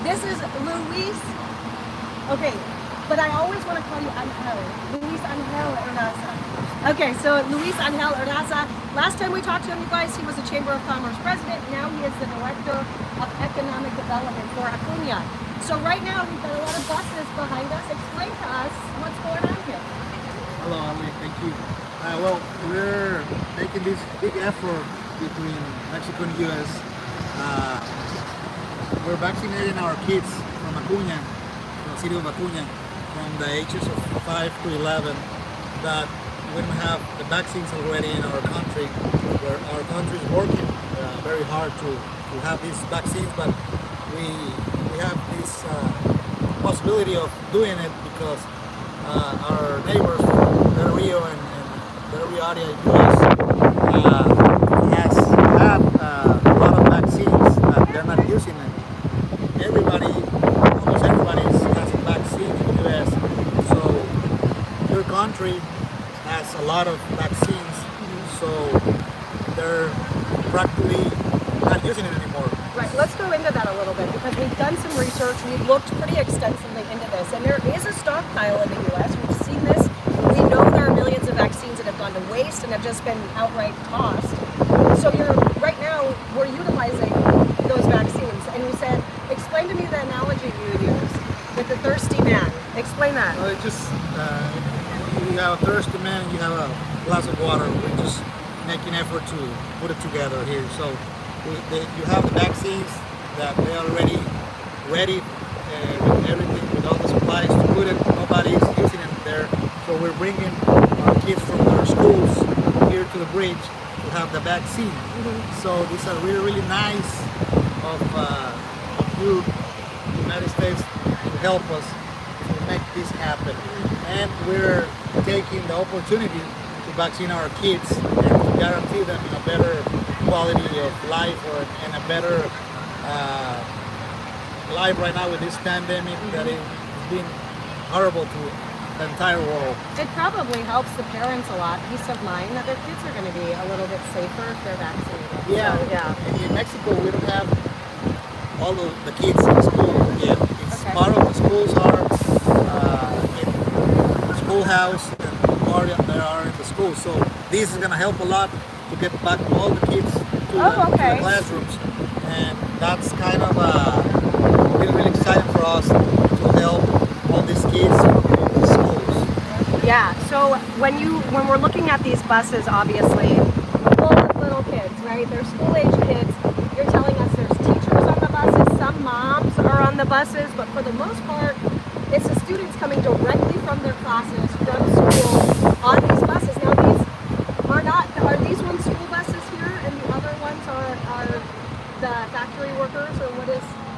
This is Luis. Okay, but I always want to call you Angel. Luis Angel Erdaza. Okay, so Luis Angel Erdaza. Last time we talked to him, you guys, he was the Chamber of Commerce president. Now he is the director of economic development for Acuña. So right now we've got a lot of buses behind us. Explain to us what's going on here. Hello, Ali. Thank you. Well, we're making this big effort between Mexico and U.S. We're vaccinating our kids from Acuña, from the city of Acuña, from the ages of 5 to 11, that we don't have the vaccines already in our country, where our country is working very hard to have these vaccines, but we have this possibility of doing it because our neighbors from Del Rio and Del Rio area in U.S. have a lot of vaccines that they're not using it. Almost everybody has a vaccine in the U.S. So your country has a lot of vaccines, so they're practically not using it anymore. Right, let's go into that a little bit because we've done some research, we've looked pretty extensively into this, and there is a stockpile in the U.S. We've seen this. We know there are millions of vaccines that have gone to waste and have just been outright tossed. So right now, we're utilizing those vaccines, and you said, explain to me the analogy you used with the thirsty man. Explain that. Well, it's just, you have a thirsty man, you have a glass of water. We're just making effort to put it together here. So you have the vaccines that they are already ready with everything, with all the supplies to put it. Nobody is using it there. So we're bringing our kids from their schools here to the bridge to have the vaccine. So these are really, really nice of you, the United States, to help us to make this happen. And we're taking the opportunity to vaccinate our kids and to guarantee them a better quality of life and a better life right now with this pandemic that has been horrible to the entire world. It probably helps the parents a lot, peace of mind, that their kids are going to be a little bit safer if they're vaccinated. Yeah, so, yeah. In Mexico we don't have all of the kids in school yet. It's Okay. part of the schools are in the schoolhouse and part of they are in the school. So this is going to help a lot to get back all the kids to the classrooms, and that's kind of really, really exciting for us to help all these kids in the schools. Yeah, so when we're looking at these buses, obviously, full of little kids, right? They're school-age kids. You're telling us there's teachers on the buses, some moms are on the buses, but for the most part, it's the students coming directly from their classes, from school, on these buses. Now are these ones school buses here, and the other ones are the factory workers, or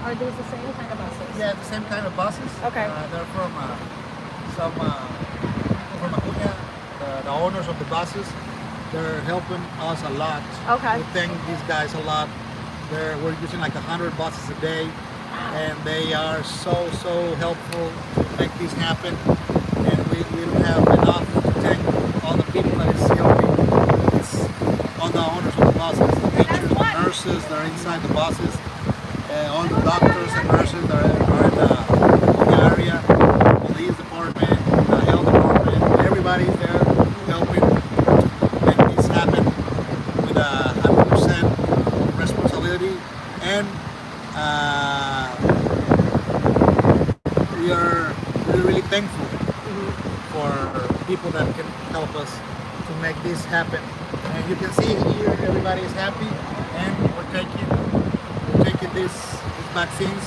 are these the same kind of buses? Yeah, the same kind of buses. Okay. They're from from Acuña, the owners of the buses. They're helping us a lot. Okay. We thank these guys a lot. We're using like 100 buses a day, and they are so helpful to make this happen. And we don't have enough to thank all the people that is helping. It's all the owners of the buses, the teachers, the nurses that are inside the buses, all the doctors and nurses that are in the area, the police department, the health department, everybody's there helping to make this happen with 100% responsibility. And we are really thankful for people that can help us to make this happen. And you can see here everybody is happy, and we're taking these vaccines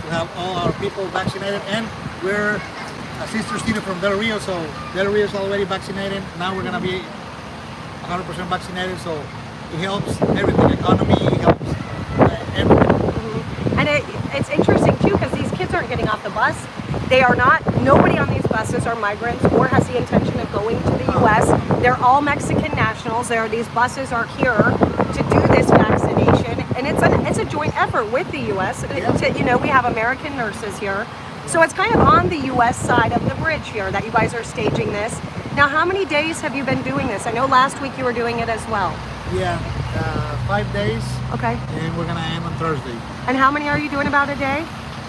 to have all our people vaccinated. And we're a sister city from Del Rio, so Del Rio is already vaccinated. Now we're gonna be 100% vaccinated, so it helps everything, economy, it helps everything. And it's interesting too, because these kids aren't getting off the bus. Nobody on these buses are migrants or has the intention of going to the U.S. They're all Mexican nationals. These buses are here to do this vaccination, and it's a joint effort with the U.S. We have American nurses here, so it's kind of on the U.S. side of the bridge here that you guys are staging this. Now, how many days have you been doing this? I know last week you were doing it as well. Yeah, 5 days, Okay. and we're gonna end on Thursday. And how many are you doing about a day?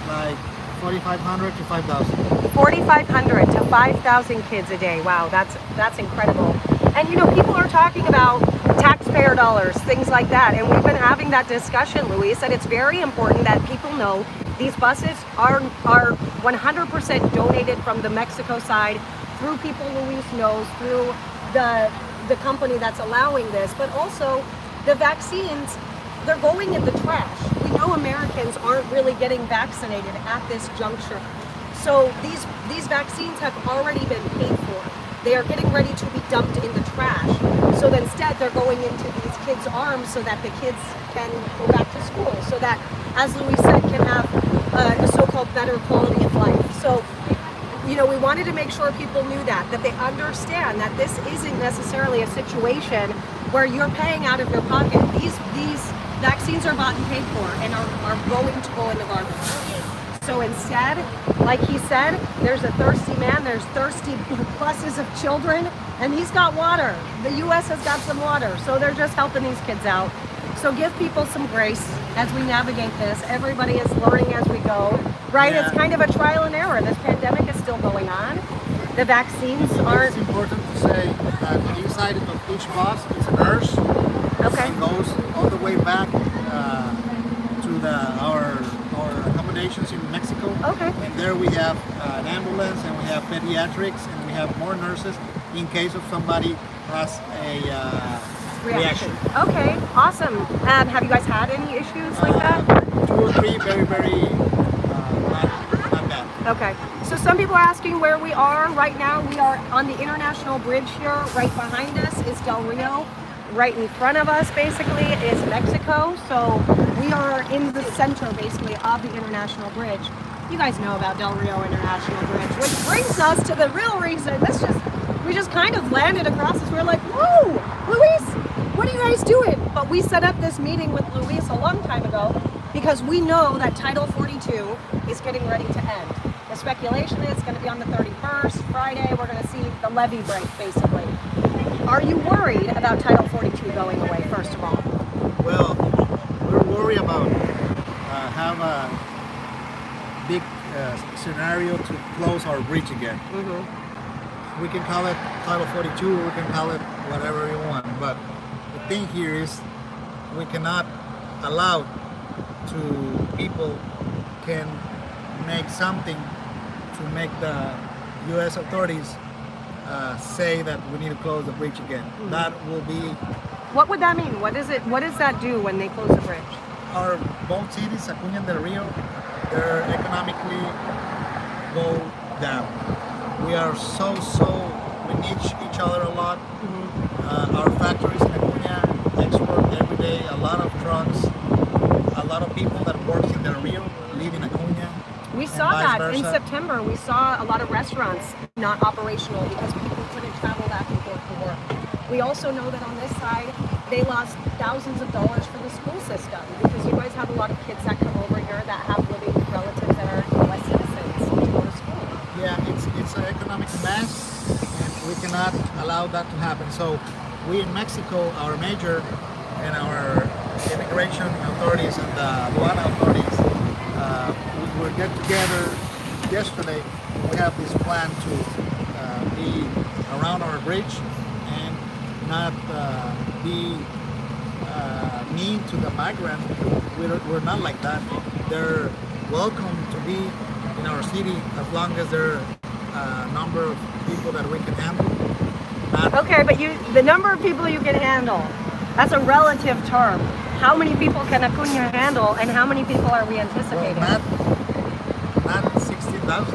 Like 4,500 to 5,000. 4,500 to 5,000 kids a day. Wow, that's incredible. And you know, people are talking about taxpayer dollars, things like that. And we've been having that discussion, Luis, and it's very important that people know these buses are 100% donated from the Mexico side through people Luis knows, through the company that's allowing this, but also the vaccines, they're going in the trash. We know Americans aren't really getting vaccinated at this juncture. So these vaccines have already been paid for. They are getting ready to be dumped in the trash. So instead they're going into these kids' arms so that the kids can go back to school, so that, as Luis said, can have a so-called better quality of life. So, you know, we wanted to make sure people knew that they understand that this isn't necessarily a situation where you're paying out of your pocket. These vaccines are bought and paid for and are going to go in the garbage. So instead, like he said, there's a thirsty man, there's thirsty buses of children, and he's got water. The U.S. has got some water, so they're just helping these kids out. So give people some grace as we navigate this. Everybody is learning as we go, right? Yeah. It's kind of a trial and error. This pandemic is still going on. The vaccines aren't... It's important to say that inside of each bus is a nurse. Okay. And goes all the way back to our accommodations in Mexico. Okay. And there we have an ambulance, and we have pediatrics, and we have more nurses in case of somebody has a reaction. Okay, awesome. Have you guys had any issues like that? 2 or 3 very, very not bad. Okay, so some people are asking where we are right now. We are on the International Bridge here. Right behind us is Del Rio. Right in front of us, basically, is Mexico. So we are in the center, basically, of the International Bridge. You guys know about Del Rio International Bridge, which brings us to the real reason. We just kind of landed across this. We're like, whoa, Luis, what are you guys doing? But we set up this meeting with Luis a long time ago because we know that Title 42 is getting ready to end. The speculation is it's going to be on the 31st, Friday. We're going to see the levy break, basically. Are you worried about Title 42 going away, first of all? Well, we're worried about have a big scenario to close our bridge again. Mm-hmm. We can call it Title 42, we can call it whatever you want, but the thing here is we cannot allow to people can make something to make the U.S. authorities say that we need to close the bridge again. Mm-hmm. That will be... What would that mean? What does that do when they close the bridge? Our both cities, Acuña and Del Rio, they're economically go down. We are we need each other a lot. Mm-hmm. Our factories in Acuña export every day a lot of trucks. A lot of people that work in Del Rio live in Acuña. We saw that in September. We saw a lot of restaurants not operational because people couldn't travel back and forth to work. We also know that on this side, they lost thousands of dollars for the school system because you guys have a lot of kids that come over here that have living relatives that are U.S. citizens to go to school. Yeah, it's an economic mess, and we cannot allow that to happen. So we in Mexico, our major and our immigration authorities and the aduana authorities, we were get together yesterday. We have this plan to be around our bridge and not be mean to the migrant. We're not like that. They're welcome to be in our city as long as there are a number of people that we can handle. Okay, but the number of people you can handle, that's a relative term. How many people can Acuña handle, and how many people are we anticipating? Well, not 60,000.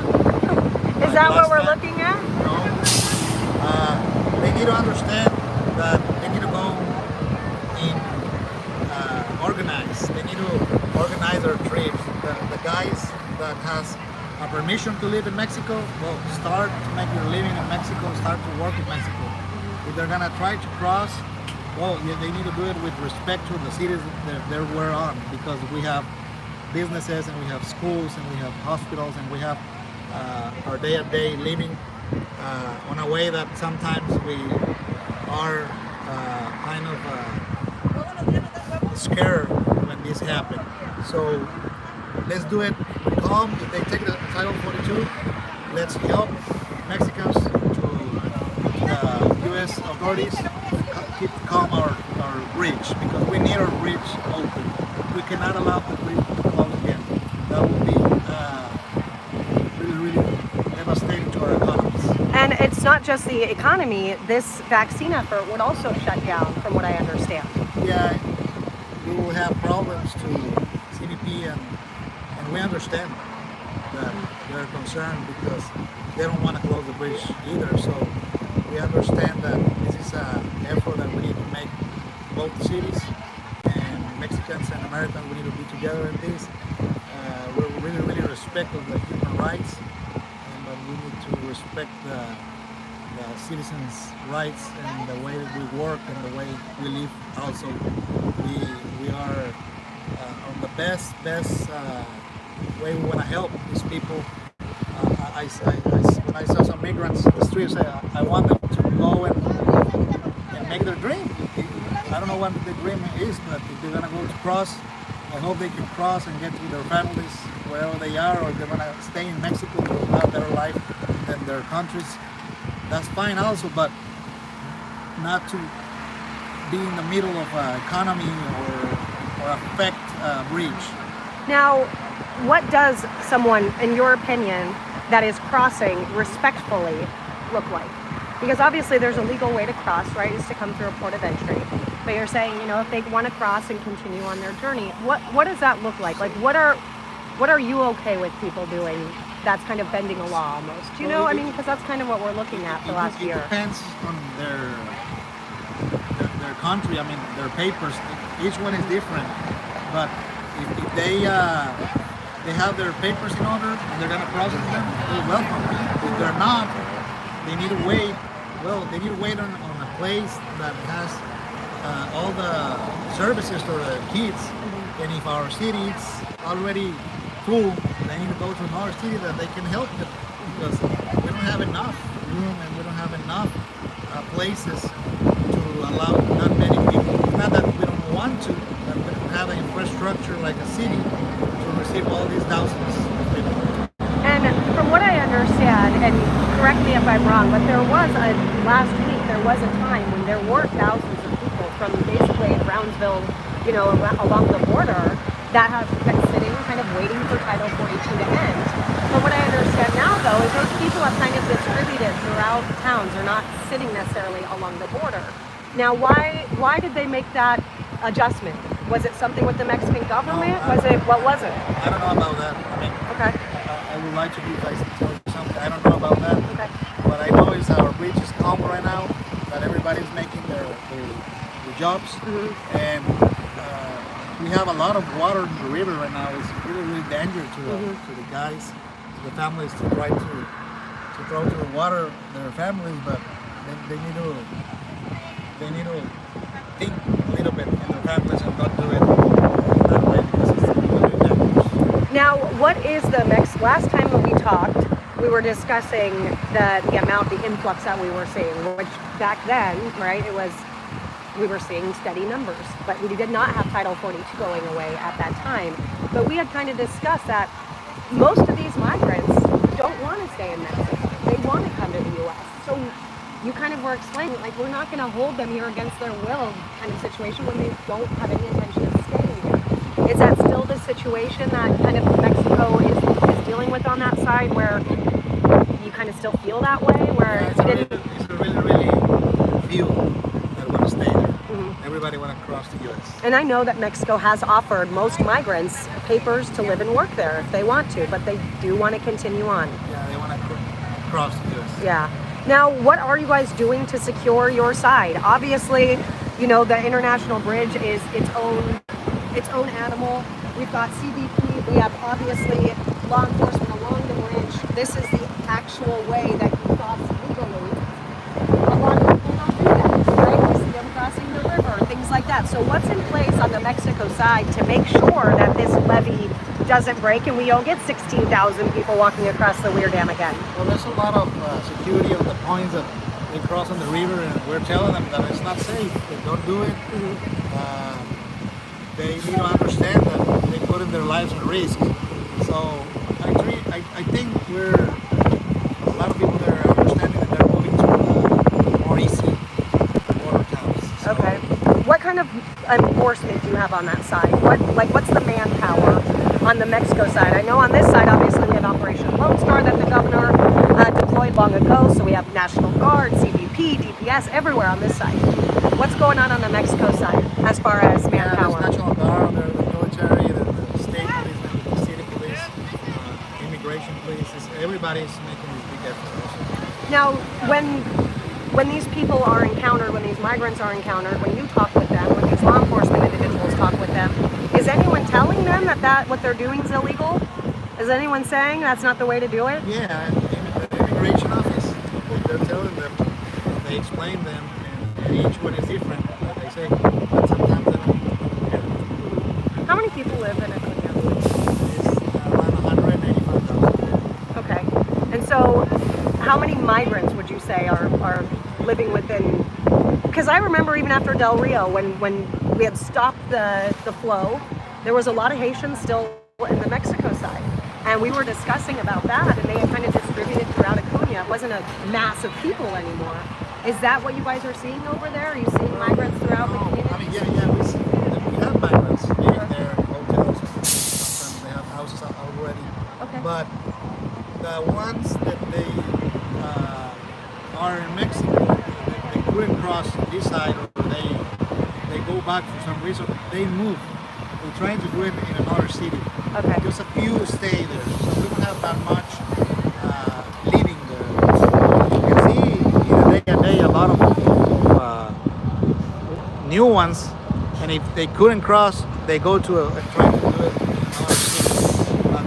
Is that what we're looking at? No. They need to understand that they need to go in organize. They need to organize their trips. The guys that has a permission to live in Mexico, well, start to make your living in Mexico, start to work in Mexico. If they're gonna try to cross, well, they need to do it with respect to the cities that we're on, because we have businesses and we have schools and we have hospitals and we have our day-to-day living on a way that sometimes we are kind of scared when this happened. So let's do it calm. If they take the Title 42, let's help Mexicans to the U.S. authorities keep calm our bridge, because we need our bridge open. We cannot allow the bridge to close again. That would be really devastating to our economies. And it's not just the economy. This vaccine effort would also shut down, from what I understand. Yeah, we will have problems to CBP, and we understand that they're concerned because they don't want to close the bridge either. So we understand that this is an effort that we need to make both cities, and Mexicans and Americans, we need to be together in this. We're really respect of the human rights, but we need to respect the citizens' rights and the way that we work and the way we live. Also, we are on the best way we want to help these people. When I saw some migrants in the streets, I want them to go and make their dream. I don't know what the dream is, but if they're gonna go to cross, I hope they can cross and get to their families wherever they are, or if they're gonna stay in Mexico to have a better life than their countries. That's fine also, but not to be in the middle of an economy or affect breach. Now, what does someone, in your opinion, that is crossing respectfully look like? Because obviously there's a legal way to cross, right? Is to come through a port of entry. But you're saying, if they want to cross and continue on their journey, what does that look like? Like, what are you okay with people doing that's kind of bending a law almost? Do you know? I mean, because that's kind of what we're looking at for the last year. It depends on their country. I mean, their papers. Each one is different. But if they have their papers in order and they're gonna process them, they're welcome. If they're not, they need to wait. Well, they need to wait on a place that has all the services for the kids. And if our city is already full, they need to go to another city that they can help them, because we don't have enough room and we don't have enough places to allow that many people. It's not that we don't want to, but we don't have an infrastructure like a city to receive all these thousands of people. And from what I understand, and correct me if I'm wrong, but last week there was a time when there were thousands of people from basically Brownsville, along the border, that have been sitting kind of waiting for Title 42 to end. But what I understand now, though, is those people have kind of distributed throughout towns. They're not sitting necessarily along the border. Now, why did they make that adjustment? Was it something with the Mexican government? What was it? I don't know about that. I mean, okay. I would like to be like tell you something. I don't know about that. Okay. What I know is our bridge is calm right now. That everybody's making their jobs, and we have a lot of water in the river right now. It's really dangerous to the guys, to the families, to try to throw to the water their families, but they need to think a little bit in their families and not do it that way, because it's really dangerous. Now, what is last time when we talked, we were discussing the influx that we were seeing, which back then, right, we were seeing steady numbers, but we did not have Title 42 going away at that time. But we had kind of discussed that most of these migrants don't want to stay in Mexico. They want to come to the U.S. So you kind of were explaining, like, we're not going to hold them here against their will kind of situation when they don't have any intention of staying here. Is that still the situation that kind of Mexico is dealing with on that side, where you kind of still feel that way? Where it's a really few that want to stay there. Everybody want to cross the U.S. And I know that Mexico has offered most migrants papers to live and work there if they want to, but they do want to continue on. Yeah, they want to cross the U.S. Yeah. Now, what are you guys doing to secure your side? Obviously, the international bridge is its own animal. We've got CBP. We have obviously law enforcement along the bridge. This is the actual way that you cross legally. A lot of people don't do that, right? We see them crossing the river, things like that. So what's in place on the Mexico side to make sure that this levee doesn't break and we don't get 16,000 people walking across the Weir Dam again? Well, there's a lot of security on the points that they cross on the river, and we're telling them that it's not safe. They don't do it. they need to understand that they put in their lives at risk. So I think a lot of people there are understanding that they're moving to more easy border towns. So, Okay. What kind of enforcement do you have on that side? What's the manpower on the Mexico side? I know on this side, obviously, we have Operation Lone Star that the governor deployed long ago. So we have National Guard, CBP, DPS, everywhere on this side. What's going on the Mexico side as far as manpower? there's National Guard, there's the military, the state police, the city police, immigration police. Everybody's making this big effort also. Now, when these people are encountered, when these migrants are encountered, when you talk with them, when these law enforcement individuals talk with them, is anyone telling them that what they're doing is illegal? Is anyone saying that's not the way to do it? Yeah, the immigration office, they're telling them, they explain them, and each one is different, what they say, but sometimes they don't get it. How many people live in Acuña? It's around 185,000. Okay. And so how many migrants would you say are living within? Because I remember even after Del Rio, when we had stopped the flow, there was a lot of Haitians still in the Mexico side. And we were discussing about that, and they had kind of distributed throughout Acuña. It wasn't a mass of people anymore. Is that what you guys are seeing over there? Are you seeing migrants throughout the community? I mean, we have migrants living there in hotels. Sometimes they have houses already. Okay. But the ones that they are in Mexico, they couldn't cross this side, or they go back for some reason. They move. They're trying to do it in another city. Okay. Just a few stay there, so we don't have that much living there. You can see in a day a lot of new ones, and if they couldn't cross, they go to try to do it in another city. But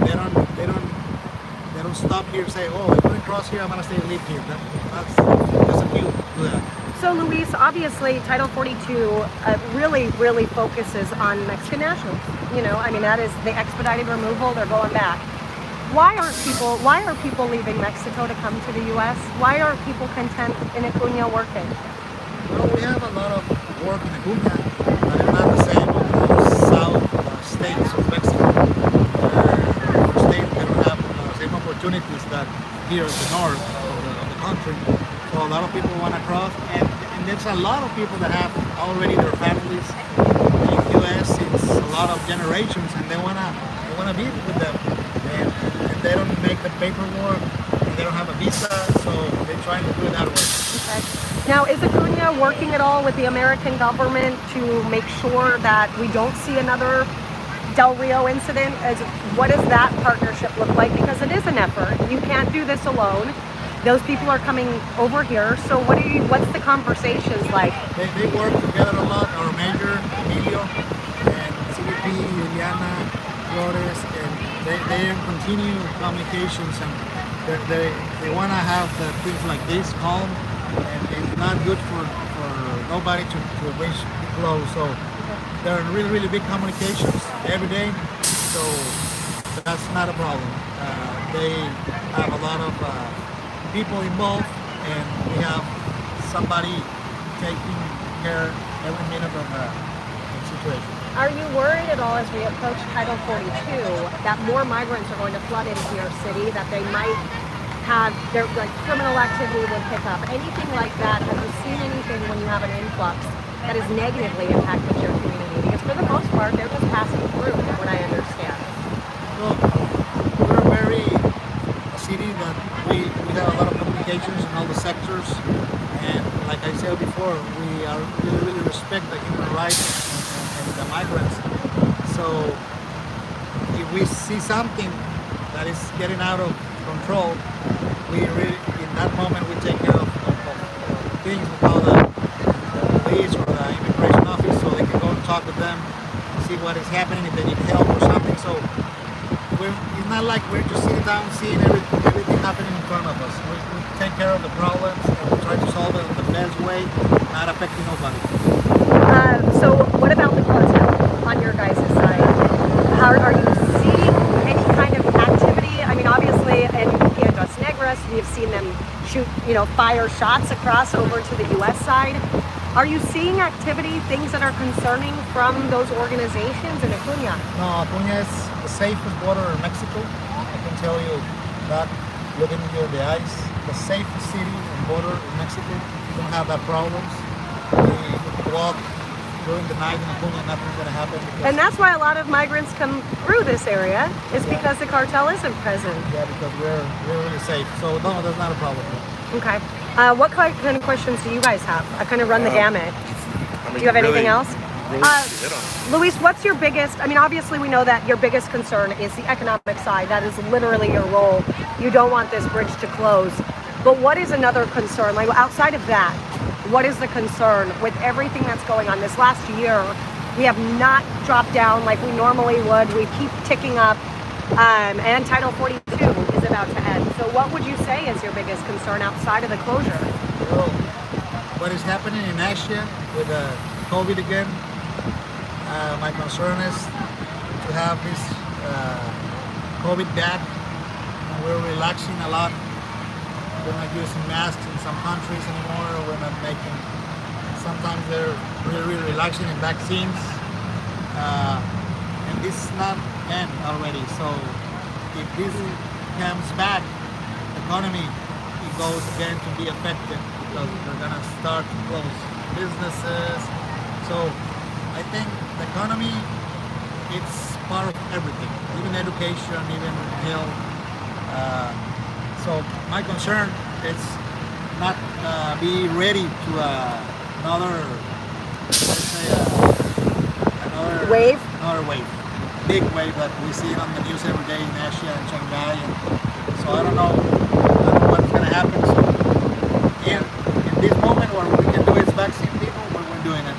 they don't stop here and say, oh, I couldn't cross here, I'm gonna stay and live here. That's just a few do that. So Luis, obviously Title 42 really focuses on Mexican nationals. You know, I mean, that is the expedited removal, they're going back. Why are people leaving Mexico to come to the U.S.? Why aren't people content in Acuña working? Well, we have a lot of work in Acuña, but it's not the same in the south states of Mexico. Our states, they don't have the same opportunities that here in the north of the country. So a lot of people want to cross, and there's a lot of people that have already their families in the U.S. since a lot of generations, and they wanna be with them, and they don't make the paperwork, and they don't have a visa, so they're trying to do it that way. Okay. Now, is Acuña working at all with the American government to make sure that we don't see another Del Rio incident? What does that partnership look like? Because it is an effort. You can't do this alone. Those people are coming over here. So what's the conversations like? They work together a lot. Our mayor, Emilio, and CBP, Liliana, Flores, and they continue communications, and they want to have things like this calm, and it's not good for nobody to reach close. So there are really big communications every day. So that's not a problem. They have a lot of people involved, and we have somebody taking care every minute of the situation. Are you worried at all as we approach Title 42 that more migrants are going to flood into your city, that they might have their criminal activity would pick up? Anything like that? Have you seen anything when you have an influx that has negatively impacted your community? Because for the most part, they're just passing through, from what I understand. Well, we're a city that we have a lot of communications in all the sectors, and like I said before, we are really respect the human rights and the migrants. So if we see something that is getting out of control, we really, in that moment, we take care of things. We call the police or the immigration office, so they can go and talk with them, see what is happening, if they need help or something. So it's not like we're just sitting down seeing everything happening in front of us. We take care of the problems and we try to solve it in the best way, not affecting nobody. So what about the cartel on your guys' side? Are you seeing any kind of activity? I mean, obviously in Piedras Negras, we've seen them shoot, fire shots across over to the U.S. side. Are you seeing activity, things that are concerning from those organizations in Acuña? No, Acuña is the safest border in Mexico. I can tell you that, looking you in the eyes, the safest city and border in Mexico. You don't have that problems. You can walk during the night in Acuña, nothing's gonna happen. And that's why a lot of migrants come through this area, is Yeah. because the cartel isn't present. Yeah, because we're really safe. So no, that's not a problem. Okay. What kind of questions do you guys have? I kind of run the gamut. Do you have anything else? Really hit on. Luis, what's your biggest, I mean, obviously we know that your biggest concern is the economic side. That is literally your role. You don't want this bridge to close. But what is another concern? Like outside of that, what is the concern with everything that's going on? This last year, we have not dropped down like we normally would. We keep ticking up. And Title 42 is about to end. So what would you say is your biggest concern outside of the closure? Well, what is happening in Asia with COVID again, my concern is to have this COVID back. And we're relaxing a lot. We're not using masks in some countries anymore. We're not making, sometimes they're really relaxing in vaccines. And this is not end already. So if this comes back, the economy it goes again to be affected because they're gonna start to close businesses. So I think the economy it's part of everything, even education, even health. So my concern is not be ready to another, let's say, another wave, big wave that we see on the news every day in Asia and Shanghai. And so I don't know what's going to happen. So in this moment, what we can do is vaccine people. We're doing it,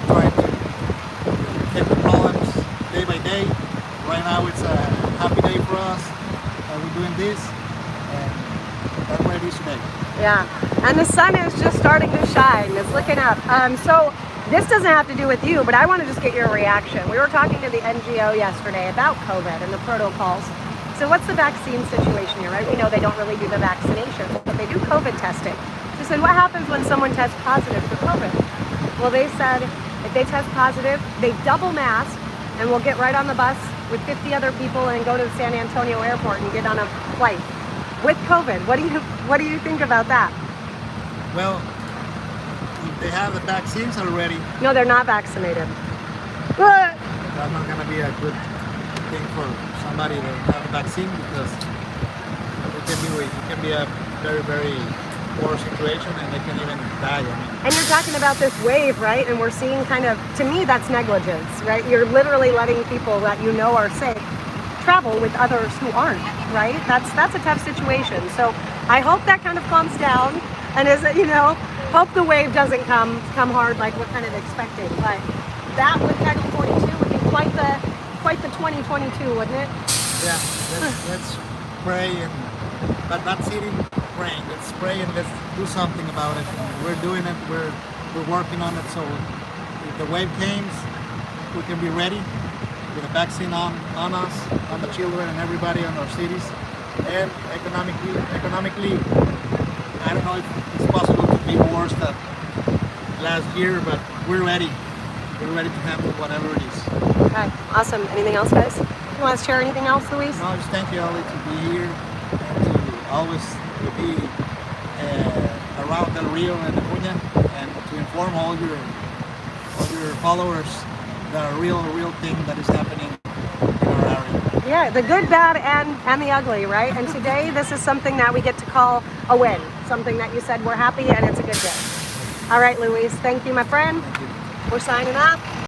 trying to take the problems day by day. Right now, it's a happy day for us. We're doing this. That's what it is today. Yeah, and the sun is just starting to shine. It's looking up. So this doesn't have to do with you, but I want to just get your reaction. We were talking to the NGO yesterday about COVID and the protocols. So what's the vaccine situation here, right? We know they don't really do the vaccinations, but they do COVID testing. They said, what happens when someone tests positive for COVID? Well, they said if they test positive, they double mask and we'll get right on the bus with 50 other people and go to the San Antonio airport and get on a flight. With COVID, what do you think about that? Well, if they have the vaccines already, No, they're not vaccinated. that's not going to be a good thing for somebody to have a vaccine because it can be a very poor situation and they can even die. I mean, And you're talking about this wave, right? And we're seeing kind of, to me, that's negligence, right? You're literally letting people that you know are sick travel with others who aren't, right? That's a tough situation. So I hope that kind of calms down, and hope the wave doesn't come hard like we're kind of expecting. But that with Title 42 would be quite the 2022, wouldn't it? yeah, let's pray but not sitting praying. Let's pray and let's do something about it. And we're doing it. We're working on it. So if the wave comes, we can be ready with a vaccine on us, on the children and everybody in our cities. And economically, I don't know if it's possible to be worse than last year, but we're ready. We're ready to handle whatever it is. Okay, awesome. Anything else, guys? You want to share anything else, Luis? No, just thank you, Ali, to be here and to always be around Del Rio and Acuña and to inform all your followers the real thing that is happening in our area. Yeah, the good, bad, and the ugly, right? And today, this is something that we get to call a win. Something that you said we're happy and it's a good day. All right, Luis, thank you, my friend. Thank you. We're signing off.